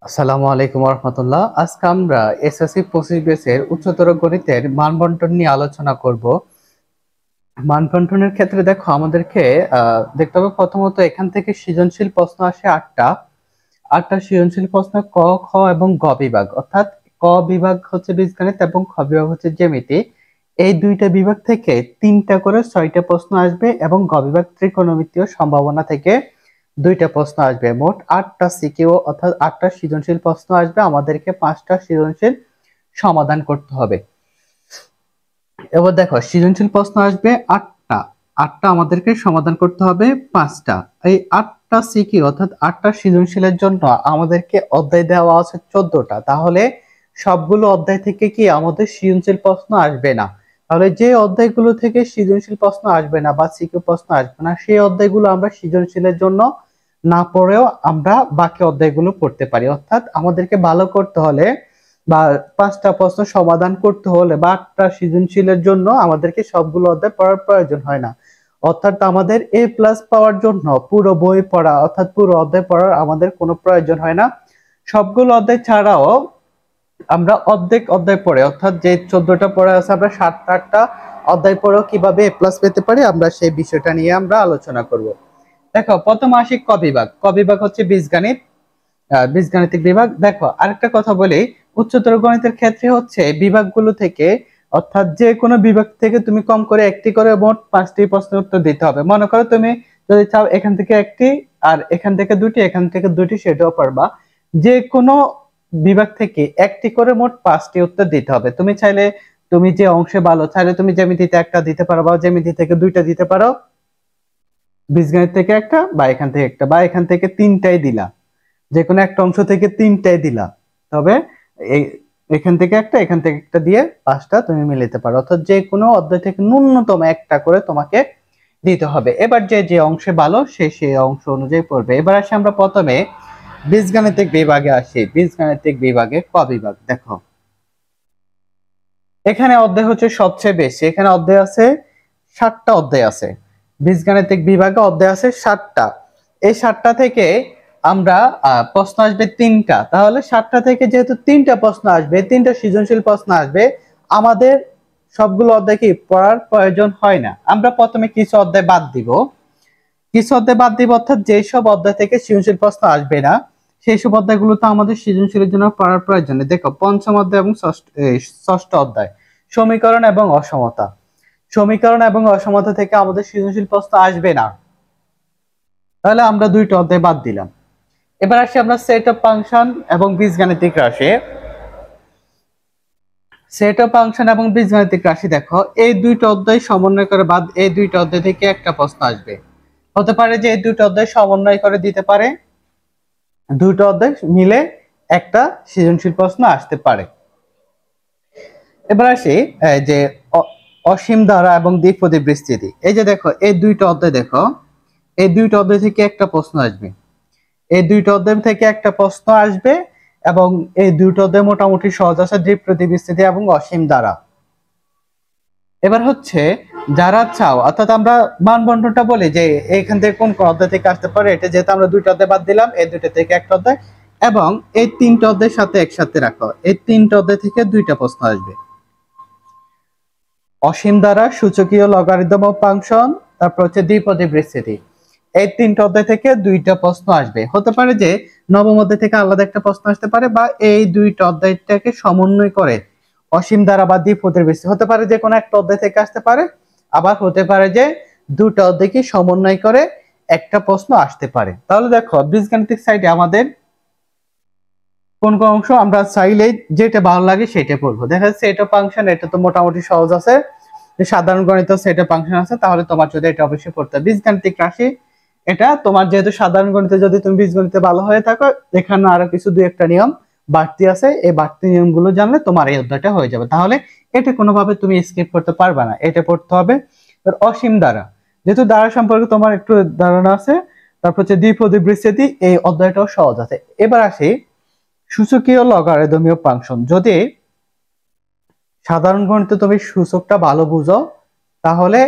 আসসালামু আলাইকুম রহমতুল্লাহ। আজকে আমরা এসএসসি 25 ব্যাচের উচ্চতর গণিতের মান বন্টন নিয়ে আলোচনা করব। মান বন্টনের ক্ষেত্রে দেখো আমাদেরকে দেখতে হবে প্রথমত এখান থেকে সৃজনশীল প্রশ্ন আসে আটটা সৃজনশীল প্রশ্ন ক, খ এবং গ বিভাগ, অর্থাৎ ক বিভাগ হচ্ছে বীজগণিত এবং খ বিভাগ হচ্ছে জ্যামিতি। এই দুইটা বিভাগ থেকে তিনটা করে 6টা প্রশ্ন আসবে এবং গ বিভাগ ত্রিকোণমিতীয় সম্ভাবনা থেকে দুইটা প্রশ্ন আসবে। মোট 8টা সিকিউ অর্থাৎ 8টা সৃজনশীল প্রশ্ন আসবে, আমাদেরকে 5টা সৃজনশীল সমাধান করতে হবে। এবার দেখো সৃজনশীল প্রশ্ন আসবে 8টা, 8টা আমাদেরকে সমাধান করতে হবে 5টা। এই 8টা সিকিউ অর্থাৎ 8টা সৃজনশীলের জন্য আমাদেরকে অধ্যায় দেওয়া আছে 14টা। তাহলে সবগুলো অধ্যায় থেকে কি আমাদের সৃজনশীল প্রশ্ন আসবে না। তাহলে যে অধ্যায়গুলো থেকে সৃজনশীল প্রশ্ন আসবে না বা সিকিউ প্রশ্ন আসবে না, সেই অধ্যায়গুলো আমরা সৃজনশীলের জন্য না পড়েও আমরা বাকি অধ্যায়গুলো পড়তে পারি। অর্থাৎ আমাদেরকে ভালো করতে হলে বা 5টা প্রশ্ন সমাধান করতে হলে বা 8টা সৃজনশীলের জন্য আমাদেরকে সবগুলো অধ্যায় পড়ার প্রয়োজন হয় না। অর্থাৎ আমাদের এ প্লাস পাওয়ার জন্য পুরো বই পড়া অর্থাৎ পুরো অধ্যায় পড়ার আমাদের কোনো প্রয়োজন হয় না। সবগুলো অধ্যায় ছাড়াও আমরা অর্ধেক অধ্যায় পড়ে অর্থাৎ যে 14টা পড়া আছে আমরা 7-8টা অধ্যায় পড়েও কিভাবে এ প্লাস পেতে পারি আমরা সেই বিষয়টা নিয়ে আমরা আলোচনা করব। দেখো প্রথম আসি ক বিভাগ। ক বিভাগ হচ্ছে বীজগণিত, বীজগাণিতিক বিভাগ। দেখো আরেকটা কথা বলি, উচ্চতর গণিতের ক্ষেত্রে হচ্ছে বিভাগগুলো থেকে অর্থাৎ যে কোনো বিভাগ থেকে তুমি কম করে একটি করে মোট 5টি প্রশ্নের উত্তর দিতে হবে। মনে করো তুমি যদি চাও এখান থেকে একটি আর এখান থেকে দুটি, এখান থেকে দুটি, সেটাও পারবা। যে কোনো বিভাগ থেকে একটি করে মোট 5টি উত্তর দিতে হবে। তুমি চাইলে তুমি যে অংশে ভালো চাইলে তুমি জ্যামিতিতে একটা দিতে পারো বা জ্যামিতি থেকে দুইটা দিতে পারো, বীজগণিত থেকে একটা বা এখান থেকে একটা বা এখান থেকে তিনটাই দিলা, যে কোনো একটা অংশ থেকে তিনটাই দিলা। তবে এই এখান থেকে একটা এখান থেকে একটা দিয়ে 5টা তুমি মিলাতে পারো। অর্থাৎ যে কোনো অধ্যায় থেকে ন্যূনতম একটা করে তোমাকে দিতে হবে। এবার যে যে অংশে ভালো সে সেই অংশ অনুযায়ী পড়বে। এবার আসি আমরা প্রথমে বীজগাণিতিক বিভাগে আসি। বীজগাণিতিক বিভাগে ক বিভাগ। দেখো এখানে অধ্যায় হচ্ছে সবচেয়ে বেশি, এখানে অধ্যায় আছে 7টা অধ্যায় আছে। বীজগাণিতিক বিভাগে অধ্যায় আছে 7টা। এই 7টা থেকে আমরা প্রশ্ন আসবে 3টা। তাহলে 7টা থেকে যেহেতু 3টা প্রশ্ন আসবে, 3টা সৃজনশীল প্রশ্ন আসবে, আমাদের সবগুলো অধ্যায় কি পড়ার প্রয়োজন হয় না। আমরা প্রথমে কিছু অধ্যায় বাদ দিব, কিছু অধ্যায় বাদ দিব অর্থাৎ যেসব অধ্যায় থেকে সৃজনশীল প্রশ্ন আসবে না সেই সব অধ্যায়গুলো তো আমাদের সৃজনশীলের জন্য পড়ার প্রয়োজন নেই। দেখো পঞ্চম অধ্যায় এবং ষষ্ঠ অধ্যায় সমীকরণ এবং অসমতা। সমীকরণ এবং অসমতা থেকে আমাদের সৃজনশীল প্রশ্ন আসবে না, তাহলে আমরা দুইটা অধ্যায় বাদ দিলাম। এবার আসি আমরা সেট অফ ফাংশন এবং বীজগাণিতিক রাশি। সেট অফ ফাংশন এবং বীজগাণিতিক রাশি দেখো এই দুইটা অধ্যায় সমন্বয় করে বাদ এই দুইটা অধ্যায় থেকে একটা প্রশ্ন আসবে। হতে পারে যে এই দুটো অধ্যায় সমন্বয় করে দিতে পারে, দুটো অধ্যায় মিলে একটা সৃজনশীল প্রশ্ন আসতে পারে। এবার আসি যে অসীম ধারা এবং দ্বিপদী বিস্তৃতি। এই যে দেখো এই দুইটা অধ্যায়, দেখো এই দুইটা অধ্যায় থেকে একটা প্রশ্ন আসবে, এই দুইটা অধ্যায় থেকে একটা প্রশ্ন আসবে এবং এই দুইটা অধ্যায় মোটামুটি সহজ আছে, দ্বিপদী বিস্তৃতি এবং অসীম ধারা। এবার হচ্ছে যারা চাও অর্থাৎ আমরা মান বন্টনটা বলি যে এখান থেকে কোন কোন অধ্যায় থেকে আসতে পারে, এটা যেহেতু আমরা দুইটা অধ্যায় বাদ দিলাম এই দুইটা থেকে একটা অধ্যায় এবং এই তিনটা অধ্যায়ের সাথে একসাথে রাখো, এই তিনটা অধ্যায় থেকে দুইটা প্রশ্ন আসবে। অসীম দ্বারা সূচকীয় লগারিদম ও ফাংশন, তারপর হচ্ছে দ্বিপদী বিস্তৃতি, এই তিনটা অধ্যায় থেকে দুইটা প্রশ্ন আসবে। হতে পারে যে নবম অধ্যায় থেকে আলাদা একটা প্রশ্ন আসতে পারে বা এই দুইটা অধ্যায়টাকে সমন্বয় করে অসীম ধারা বা দ্বিপদী বিস্তৃতি হতে পারে যে কোনো একটা অধ্যায় থেকে আসতে পারে, আবার হতে পারে যে দুটো অধ্যায়কে সমন্বয় করে একটা প্রশ্ন আসতে পারে। তাহলে দেখো বীজগাণিতিক সাইডে আমাদের কোন কোন অংশ আমরা চাইলে যেটা ভালো লাগে সেটা পড়বো। দেখা যাচ্ছে এটা ফাংশন, এটা তো মোটামুটি সহজ আছে, সাধারণ গণিত সেটা ফাংশন আছে, তাহলে তোমার যদি এটা অবশ্যই পড়তে হবে। বীজগাণিতিক রাশি এটা তোমার যেহেতু সাধারণ গণিতে যদি তুমি বীজগণিতে ভালো হয়ে থাকো, এখানে আরো কিছু দুই একটা নিয়ম বাড়তি আছে, এই বাড়তি নিয়মগুলো জানলে তোমার এই অধ্যায়টা হয়ে যাবে। তাহলে এটা কোনোভাবে তুমি স্কিপ করতে পারবে না, এটা পড়তে হবে। অসীম দ্বারা, যেহেতু দ্বারা সম্পর্কে তোমার একটু ধারণা আছে, তারপর হচ্ছে দ্বিপদী বিস্তৃতি, এই অধ্যায়টাও সহজ আছে। এবার আসি সূচকীয় লগারিদমীয় ফাংশন। যদি সাধারণ গণিতে তুমি সূচকটা ভালো বুঝো তাহলে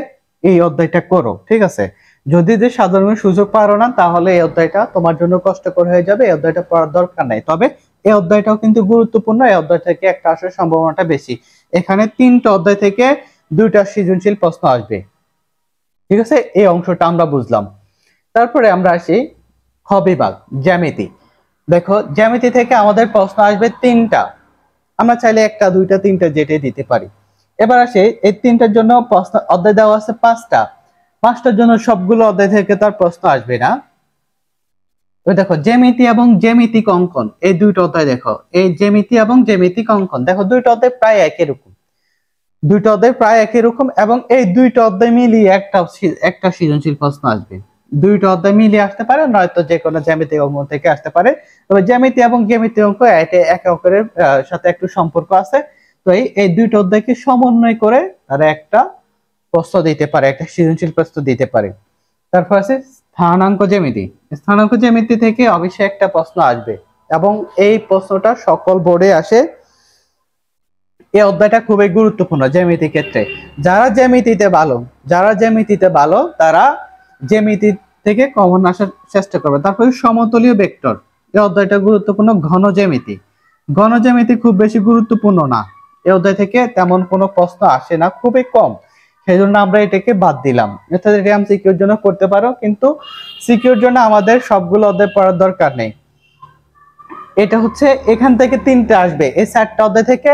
এই অধ্যায়টা করো, ঠিক আছে। যদি যে সাধারণ সুযোগ পারো না, তাহলে এই অধ্যায়টা তোমার জন্য কষ্টকর হয়ে যাবে, এই অধ্যায়টা পড়ার দরকার নাই। তবে এই অধ্যায়টাও কিন্তু গুরুত্বপূর্ণ, এই অধ্যায় থেকে একটা আসার সম্ভাবনাটা বেশি। এখানে 3টা অধ্যায় থেকে 2টা সৃজনশীল প্রশ্ন আসবে। ঠিক আছে, এই অংশটা আমরা বুঝলাম। তারপরে আমরা আসি খ বিভাগ, জ্যামিতি। দেখো, জ্যামিতি থেকে আমাদের প্রশ্ন আসবে 3টা। আমরা চাইলে 1টা 2টা 3টা যেটাই দিতে পারি। এবার আসে এই 3টার জন্য প্রশ্ন অধ্যায় দেওয়া আছে 5টা। 5টার জন্য সবগুলো অধ্যায় থেকে তার প্রশ্ন আসবে না। ওই দেখো, জ্যামিতি এবং জ্যামিতিক অঙ্কন, এই 2টা অধ্যায় দেখো, এই জ্যামিতি এবং জ্যামিতিক অঙ্কন দেখো, 2টা অধ্যায় প্রায় একই রকম। 2টা অধ্যায় প্রায় একই রকম এবং এই 2টা অধ্যায় মিলিয়ে একটা সৃজনশীল প্রশ্ন আসবে। 2টা অধ্যায় মিলিয়ে আসতে পারে, নয়তো যে কোনো জ্যামিতিক অঙ্ক থেকে আসতে পারে। তবে জ্যামিতি এবং জ্যামিতিক অঙ্ক একে অপরের সাথে একটু সম্পর্ক আছে। তো এই 2টা অধ্যায়কে সমন্বয় করে তারা একটা প্রশ্ন দিতে পারে, একটা সৃজনশীল প্রশ্ন দিতে পারে। তারপর আছে স্থানাঙ্ক জ্যামিতি। স্থানাঙ্ক জ্যামিতি থেকে অবশ্যই একটা প্রশ্ন আসবে এবং এই প্রশ্নটা সকল বোর্ডে আসে। এই অধ্যায়টা খুবই গুরুত্বপূর্ণ জ্যামিতি ক্ষেত্রে। যারা জ্যামিতিতে ভালো তারা জ্যামিতি থেকে কমন আসার চেষ্টা করবে। তারপরে সমতলীয় ভেক্টর, এই অধ্যায়টা গুরুত্বপূর্ণ। ঘন জ্যামিতি, ঘন জ্যামিতি খুব বেশি গুরুত্বপূর্ণ না, এই অধ্যায় থেকে তেমন কোনো প্রশ্ন আসে না, খুবই কম। সেই জন্য আমরা এটাকে বাদ দিলাম। অর্থাৎ এটা আমি সিকিউর জন্য করতে পারো, কিন্তু সিকিউর জন্য আমাদের সবগুলো অধ্যায় পড়ার দরকার নেই। এটা হচ্ছে এখান থেকে 3টা আসবে, এই 4টা অধ্যায় থেকে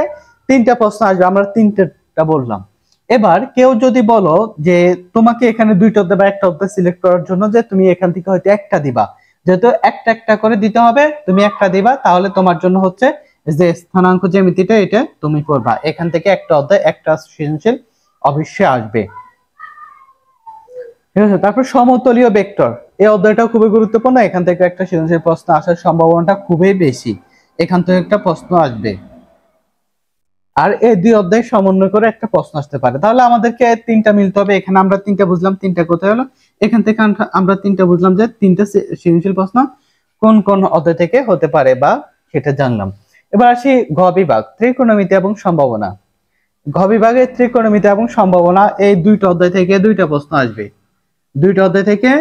3টা প্রশ্ন আসবে, আমরা 3টা বললাম। এবার কেউ যদি বলো যে তোমাকে এখানে 2টা অধ্যায় বা একটা অধ্যায় সিলেক্ট করার জন্য যে তুমি এখান থেকে হয়তো একটা দিবা, যেহেতু একটা একটা করে দিতে হবে, তুমি একটা দিবা, তাহলে তোমার জন্য হচ্ছে যে স্থানাঙ্ক জ্যামিতিটা এটা তুমি করবা। এখান থেকে একটা অধ্যায় একটা সৃজনশীল অবশ্যই আসবে। ঠিক আছে, তারপর সমতলীয় ভেক্টর, এই অধ্যায়টাও খুবই গুরুত্বপূর্ণ। এখান থেকে একটা সৃজনশীল প্রশ্ন আসার সম্ভাবনাটা খুবই বেশি, এখান থেকে একটা প্রশ্ন আসবে। আর এই 2 অধ্যায় সমন্বয় করে একটা প্রশ্ন আসতে পারে। তাহলে আমাদেরকে 3টা মিলতে হবে। এখানে আমরা 3টা বুঝলাম, 3টা কোথায় হলো, এখান থেকে আমরা 3টা বুঝলাম যে 3টা সৃজনশীল প্রশ্ন কোন কোন অধ্যায় থেকে হতে পারে বা সেটা জানলাম। এবার আসি ঘ বিভাগ, ত্রিকোণমিতি এবং সম্ভাবনা। ঘ বিভাগে ত্রিকোণমিতি এবং সম্ভাবনা, এই 2টা অধ্যায় থেকে 2টা প্রশ্ন আসবে। 2টা অধ্যায় থেকে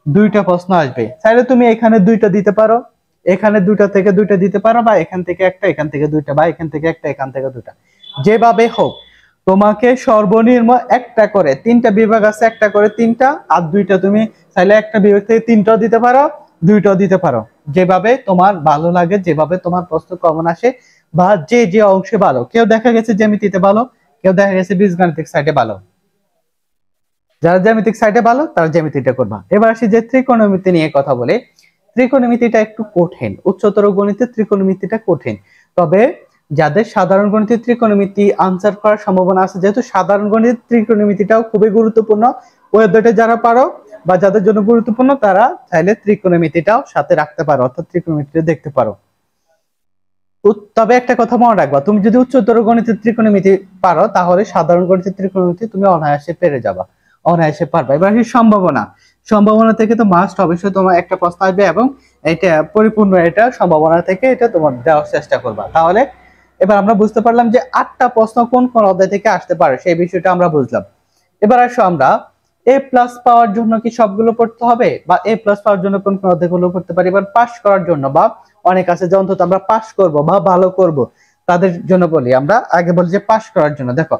2টা প্রশ্ন আসবে। চাইলে তুমি এখানে 2টা দিতে পারো, এখানে 2টা থেকে 2টা দিতে পারো, বা এখান থেকে একটা, এখান থেকে 2টা, বা এখান থেকে একটা, এখান থেকে 2টা, যেভাবে হোক তোমাকে সর্বনিম্ন একটা করে, 3টা বিভাগ আছে, একটা করে 3টা, আর 2টা তুমি চাইলে একটা বিভাগ থেকে 3টাও দিতে পারো, 2টাও দিতে পারো, যেভাবে তোমার ভালো লাগে, যেভাবে তোমার প্রশ্ন কমন আসে, বা যে যে অংশে ভালো। কেউ দেখা গেছে জ্যামিতিতে ভালো, কেউ দেখা গেছে বীজগাণিতিক সাইডে ভালো। যারা জ্যামিতিক সাইডে ভালো তারা জ্যামিতিটা করবা। এবার আসি যে ত্রিকোণমিতি নিয়ে কথা বলে। ত্রিকোণমিতিটা একটু কঠিন, উচ্চতর গণিতে ত্রিকোণমিতিটা কঠিন। তবে যাদের সাধারণ গণিতে ত্রিকোণমিতি আনসার করার সম্ভাবনা আছে, যেহেতু সাধারণ গণিত ত্রিকোণমিতিটাও খুবই গুরুত্বপূর্ণ, ওই অধ্যায়টা যারা পারো বা যাদের জন্য গুরুত্বপূর্ণ তারা চাইলে ত্রিকোণমিতিটাও সাথে রাখতে পারো, অর্থাৎ ত্রিকোণমিতিটা দেখতে পারো। তবে একটা কথা মনে রাখবা, তুমি যদি উচ্চতর গণিতের ত্রিকোণমিতি পারো, তাহলে সাধারণ গণিতের ত্রিকোণমিতি তুমি অনায়াসে পেরে যাবা, অনায়াসে পারবা। এবার কি সম্ভাবনা, সম্ভাবনা থেকে তো মাস্ট অবশ্যই তোমার একটা প্রশ্ন আসবে, এবং এটা পরিপূর্ণ, এটা সম্ভাবনা থেকে এটা তোমার দেওয়ার চেষ্টা করবা। তাহলে এবার আমরা বুঝতে পারলাম যে 8টা প্রশ্ন কোন কোন অধ্যায় থেকে আসতে পারে, সেই বিষয়টা আমরা বুঝলাম। এবার আসো আমরা এ প্লাস পাওয়ার জন্য কি সবগুলো পড়তে হবে, বা এ প্লাস পাওয়ার জন্য কোন কোন অধ্যায়গুলো পড়তে পারি। এবার পাস করার জন্য, বা অনেক আছে যে অন্তত আমরা পাস করব বা ভালো করব, তাদের জন্য বলি। আমরা আগে বলি যে পাস করার জন্য। দেখো,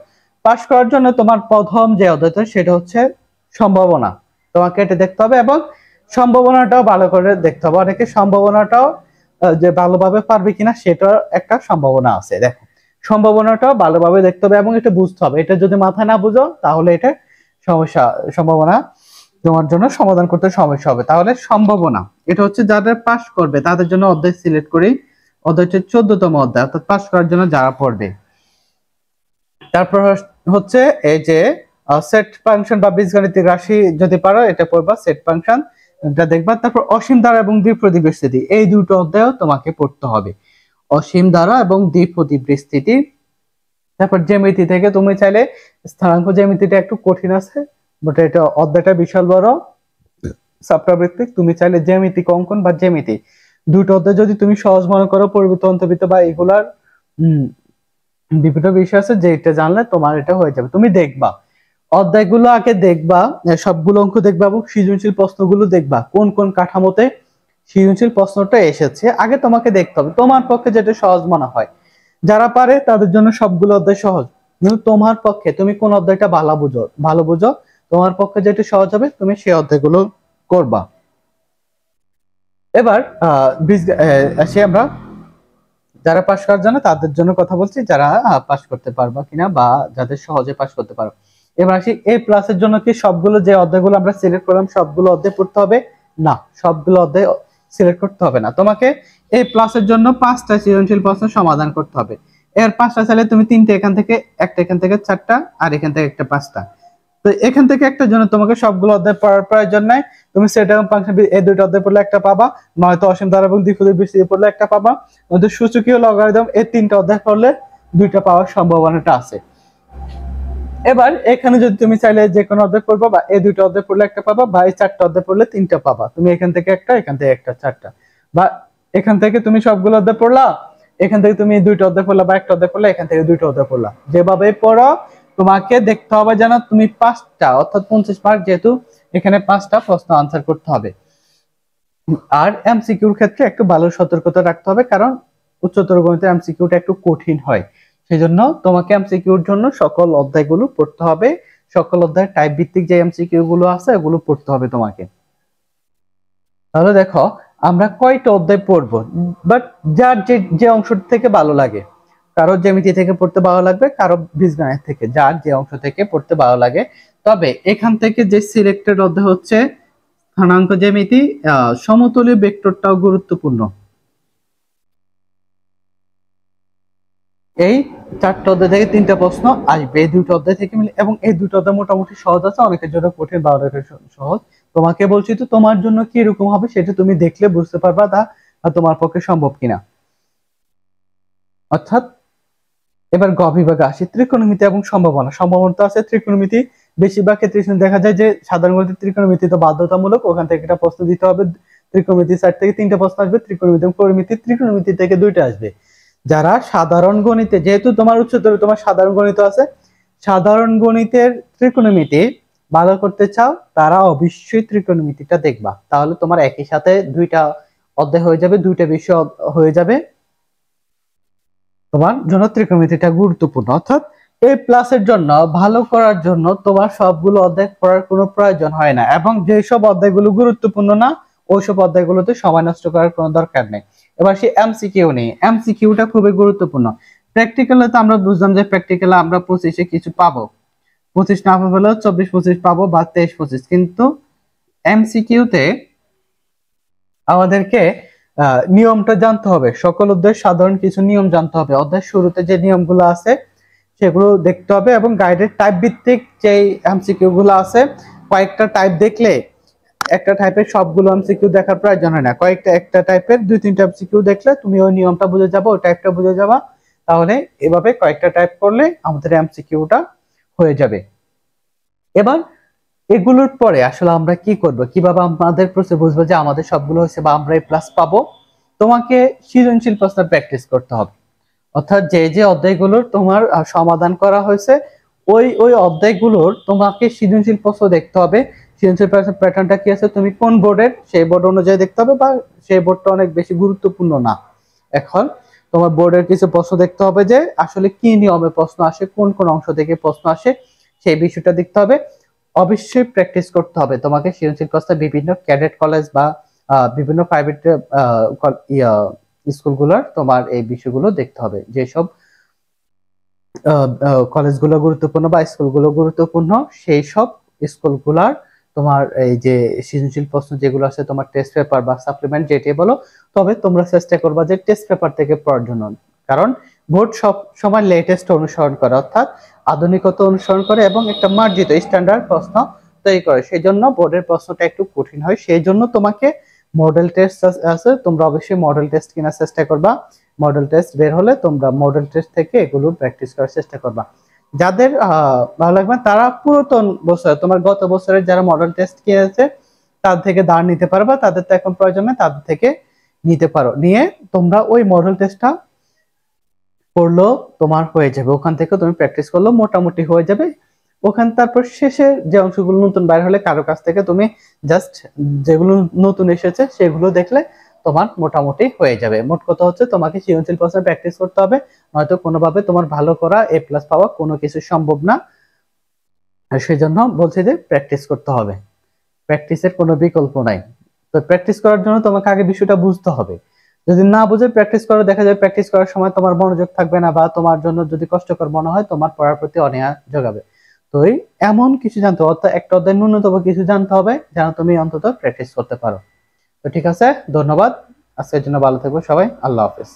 পাস করার জন্য তোমার প্রথম যে অধ্যায়টা সেটা হচ্ছে সম্ভাবনা, তোমাকে এটা দেখতে হবে, এবং সম্ভাবনাটাও ভালো করে দেখতে হবে। অনেকে সম্ভাবনাটাও যে ভালোভাবে পারবে কিনা সেটার একটা সম্ভাবনা আছে। দেখো, সম্ভাবনাটাও ভালোভাবে দেখতে হবে এবং এটা বুঝতে হবে। এটা যদি মাথায় না বুঝো তাহলে এটা সম্ভাবনা তোমার জন্য সমাধান করতে সমস্যা হবে। তাহলে সম্ভাবনা এটা হচ্ছে যাদের পাস করবে তাদের জন্য অধ্যায় সিলেক্ট করি, অধ্যায় হচ্ছে 14তম অধ্যায়, অর্থাৎ পাস করার জন্য যারা পড়বে। তারপর হচ্ছে এই যে সেট ফাংশন বা বীজগাণিতিক রাশি যদি পারো এটা পড়বা, সেট ফাংশন এটা দেখবা। তারপর অসীম ধারা এবং দ্বিপ্রদী বিস্তৃতি, এই দুটো অধ্যায়ও তোমাকে পড়তে হবে, অসীম ধারা এবং দ্বিপ্রদী বিস্তৃতি। তারপর জ্যামিতি থেকে তুমি চাইলে স্থানাঙ্ক জ্যামিতিটা একটু কঠিন আছে, বাট এটা অধ্যায়টা বিশাল বড় চ্যাপ্টার ভিত্তিক। তুমি চাইলে জ্যামিতিক অঙ্কন বা জ্যামিতি দুটো অধ্যায় যদি তুমি সহজ মনে করো, পরিবৃত্ত অন্তর্বৃত্ত বা এগুলার বিভিন্ন বিষয় আছে, যেটা জানলে তোমার এটা হয়ে যাবে। তুমি দেখবা অধ্যায়গুলো আগে দেখবা, সবগুলো অঙ্ক দেখবা এবং সৃজনশীল প্রশ্নগুলো দেখবা কোন কোন কাঠামোতে সৃজনশীল প্রশ্নটা এসেছে। আগে তোমাকে দেখতে হবে তোমার পক্ষে যেটা সহজ মনে হয়। যারা পারে তাদের জন্য সবগুলো অধ্যায় সহজ, কিন্তু তোমার পক্ষে তুমি কোন অধ্যায়টা ভালো বুঝো, তোমার পক্ষে যেটা সহজ হবে তুমি সেই অধ্যায়গুলো করবা। এবার আসি আমরা যারা পাশ করার জন্য তাদের জন্য কথা বলছি, যারা পাশ করতে পারবা কিনা বা যাদের সহজে পাশ করতে পারো। এবার আসি এ প্লাসের জন্য কি সবগুলো যে অধ্যায়গুলো আমরা সিলেক্ট করলাম সবগুলো অধ্যায় পড়তে হবে? না, সবগুলো অধ্যায় সিলেক্ট করতে হবে না। তোমাকে এ প্লাসের জন্য 5টা সৃজনশীল প্রশ্ন সমাধান করতে হবে। এর 5টা চাইলে তুমি 3টে এখান থেকে, একটা এখান থেকে 4টা, আর এখান থেকে একটা 5টা। তো এখান থেকে একটার জন্য তোমাকে সবগুলো অধ্যায় পড়ার প্রয়োজন নাই। তুমি সেট এবং ফাংশন এই দুইটা অধ্যায় পড়লে একটা পাবা, নয়তো অসীম ধারা এবং দ্বিপদী বিস্তৃতি পড়লে একটা পাবা, নয়তো সূচকীয় লগারিদম এই 3টা অধ্যায় পড়লে 2টা পাওয়ার সম্ভাবনাটা আছে। এবার এখানে যদি তুমি চাইলে যে কোনো অধ্যায় পড়বা, বা এই 2টা অধ্যায় পড়লে একটা পাবা, বা এই 4টা অধ্যায় পড়লে 3টা পাবা। তুমি এখান থেকে একটা, এখান থেকে একটা, 4টা, বা এখান থেকে তুমি সবগুলো অধ্যায় পড়লা, এখান থেকে তুমি 2টা অধ্যায় পড়লা, বা একটা অধ্যায় পড়লা, এখান থেকে 2টা অধ্যায় পড়লা। যেভাবে পড়ো তোমাকে দেখতে হবে যেন তুমি 5টা, অর্থাৎ 50 মার্ক, যেহেতু এখানে 5টা প্রশ্ন আনসার করতে হবে। আর এমসিকিউর ক্ষেত্রে একটু ভালো সতর্কতা রাখতে হবে, কারণ উচ্চতর গণিতের এমসিকিউটা একটু কঠিন হয়। সেজন্য তোমাকে এমসিকিউর জন্য সকল অধ্যায়গুলো পড়তে হবে, সকল অধ্যায় টাইপ ভিত্তিক যে এমসিকিউ গুলো আছে এগুলো পড়তে হবে তোমাকে। তাহলে দেখো আমরা কয়টা অধ্যায় পড়বো, বাট যার যে অংশ থেকে ভালো লাগে, কারো জ্যামিতি থেকে পড়তে ভালো লাগবে, কারো বীজগণিত থেকে, যার যে অংশ থেকে পড়তে ভালো লাগে। তবে এখান থেকে যে সিলেক্টেড অধ্যায় হচ্ছে স্থানাঙ্ক জ্যামিতি, সমতলীয় ভেক্টরটাও গুরুত্বপূর্ণ। এই 4টা অধ্যায় থেকে 3টা প্রশ্ন আসবে এই 2টা অধ্যায় থেকে মিলে, এবং এই 2টা অধ্যায় মোটামুটি সহজ আছে, অনেকের জন্য কঠিন বা অনেকের সহজ। তোমাকে বলছি তো তোমার জন্য কি এরকম হবে সেটা তুমি দেখলে বুঝতে পারবা তা তোমার পক্ষে সম্ভব কিনা। অর্থাৎ এবার গ বিভাগে আসি, ত্রিকোণমিতি এবং সম্ভাবনা। সম্ভাবনা তো আছে ত্রিকোণমিতি, বেশিরভাগ ক্ষেত্রে দেখা যায় যে সাধারণ গণিতের ত্রিকোণমিতি তো বাধ্যতামূলক, ওখান থেকে একটা প্রশ্ন দিতে হবে। ত্রিকোণমিতি সাইড থেকে 3টা প্রশ্ন আসবে, ত্রিকোণমিতি এবং পরিমিতি, ত্রিকোণমিতি থেকে 2টা আসবে। যারা সাধারণ গণিতে, যেহেতু তোমার উচ্চতর তোমার সাধারণ গণিত আছে, সাধারণ গণিতের ত্রিকোণমিতি ভালো করতে চাও তারা অবশ্যই ত্রিকোণমিতিটা দেখবা, তাহলে তোমার একই সাথে 2টা অধ্যায় হয়ে যাবে, 2টা বিষয় হয়ে যাবে। তোমার জন্য ত্রিকোণমিতিটা গুরুত্বপূর্ণ। অর্থাৎ এ প্লাসের জন্য ভালো করার জন্য তোমার সবগুলো অধ্যায় পড়ার কোনো প্রয়োজন হয় না, এবং যেসব অধ্যায়গুলো গুরুত্বপূর্ণ না ওইসব অধ্যায়গুলোতে সময় নষ্ট করার কোনো দরকার নেই। এবার সেই এমসিকিউ নেই, এমসিকিউটা খুবই গুরুত্বপূর্ণ। প্র্যাকটিক্যালে তো আমরা বুঝলাম যে প্র্যাকটিক্যালে আমরা 25-এ কিছু পাবো, 25 না পাবো 24-25 পাবো, বা 23-25, কিন্তু এমসিকিউতে আমাদেরকে নিয়মটা জানতে হবে, সকল অধ্যায়ের সাধারণ কিছু নিয়ম জানতে হবে। অধ্যায়ের শুরুতে যে নিয়মগুলো আছে সেগুলো দেখতে হবে, এবং গাইডের টাইপ ভিত্তিক যে এমসিকিউ গুলো আছে কয়েকটা টাইপ দেখলে একটা টাইপের সবগুলো এমসিকিউ দেখার প্রয়োজন হয় না, একটা টাইপের 2-3টা এমসিকিউ দেখলে তুমি ওই নিয়মটা বুঝে যাবে, ওই টাইপটা বুঝে যাবা। তাহলে এভাবে কয়েকটা টাইপ করলে আমাদের এমসিকিউটা হয়ে যাবে। এবার এগুলোর পরে আসলে আমরা কি করব, কিভাবে আমাদের প্রশ্ন বুঝবো যে আমাদের সবগুলো হয়েছে বা আমরা এই প্লাস পাবো? তোমাকে সৃজনশীল প্রশ্ন প্র্যাকটিস করতে হবে। অর্থাৎ যে অধ্যায়গুলোর তোমার সমাধান করা হয়েছে ওই অধ্যায়গুলোর তোমাকে সৃজনশীল প্রশ্ন দেখতে হবে। সৃজনশীল প্যাটার্নটা কি আছে, তুমি কোন বোর্ডের সেই বোর্ড অনুযায়ী দেখতে হবে, বা সেই বোর্ডটা অনেক বেশি গুরুত্বপূর্ণ না। এখন তোমার বোর্ডের কিছু প্রশ্ন দেখতে হবে যে আসলে কি নিয়মে প্রশ্ন আসে, কোন কোন অংশ থেকে প্রশ্ন আসে, সেই বিষয়টা দেখতে হবে। অবশ্যই প্র্যাকটিস করতে হবে তোমাকে সৃজনশীল প্রশ্ন, বিভিন্ন ক্যাডেট কলেজ বা বিভিন্ন প্রাইভেট স্কুলগুলোর তোমার এই বিষয়গুলো দেখতে হবে, যেসব কলেজগুলো গুরুত্বপূর্ণ বা স্কুলগুলো গুরুত্বপূর্ণ সেই সব স্কুলগুলার তোমার এই যে সৃজনশীল প্রশ্ন যেগুলো আছে তোমার টেস্ট পেপার বা সাপ্লিমেন্ট যেটাই বলো, তবে তোমরা চেষ্টা করবা যে টেস্ট পেপার থেকে পড়ার জন্য। কারণ বোর্ড সব সময় লেটেস্ট অনুসরণ করে, অর্থাৎ আধুনিকতা অনুসরণ করে এবং একটা মার্জিত স্ট্যান্ডার্ড প্রশ্ন তৈরি করে, সেই জন্য বোর্ডের প্রশ্নটা একটু কঠিন হয়। সেই জন্য তোমাকে মডেল টেস্ট আছে, তোমরা অবশ্যই মডেল টেস্ট কেনার চেষ্টা করবা। মডেল টেস্ট বের হলে তোমরা মডেল টেস্ট থেকে এগুলো প্র্যাকটিস করার চেষ্টা করবা। যাদের ভালো লাগবে তারা পুরাতন বছর, তোমার গত বছরের যারা মডেল টেস্ট কিনেছে তার থেকে ধার নিতে পারবা, তাদের তো এখন প্রয়োজন নেই, তাদের থেকে নিতে পারো, নিয়ে তোমরা ওই মডেল টেস্টটা পড়লো তোমার হয়ে যাবে, ওখান থেকে তুমি প্র্যাকটিস করলো মোটামুটি হয়ে যাবে। ওখানে তারপর শেষে যে অংশগুলো নতুন বাইর হলে কারো কাছ থেকে তুমি জাস্ট যেগুলো নতুন এসেছে সেগুলো দেখলে তোমার মোটামুটি হয়ে যাবে। মোট কথা হচ্ছে তোমাকে সৃজনশীল প্রশ্নে প্র্যাকটিস করতে হবে, নয়তো কোনোভাবে তোমার ভালো করা এ প্লাস পাওয়া কোনো কিছু সম্ভব না। আর সেই জন্য বলছি যে প্র্যাকটিস করতে হবে, প্র্যাকটিসের কোনো বিকল্প নাই। তো প্র্যাকটিস করার জন্য তোমাকে আগে বিষয়টা বুঝতে হবে। যদি না বুঝে প্র্যাকটিস করো, দেখা যায় প্র্যাকটিস করার সময় তোমার মনোযোগ থাকবে না, বা তোমার জন্য যদি কষ্টকর মনে হয় তোমার পড়ার প্রতি অনীহা জোগাবে। তো এমন কিছু জানতে হবে, অর্থাৎ একটা অধ্যায় ন্যূনতম কিছু জানতে হবে যেন তুমি অন্তত প্র্যাকটিস করতে পারো। তো ঠিক আছে, ধন্যবাদ। আজকের জন্য ভালো থাকবো সবাই, আল্লাহ হাফেজ।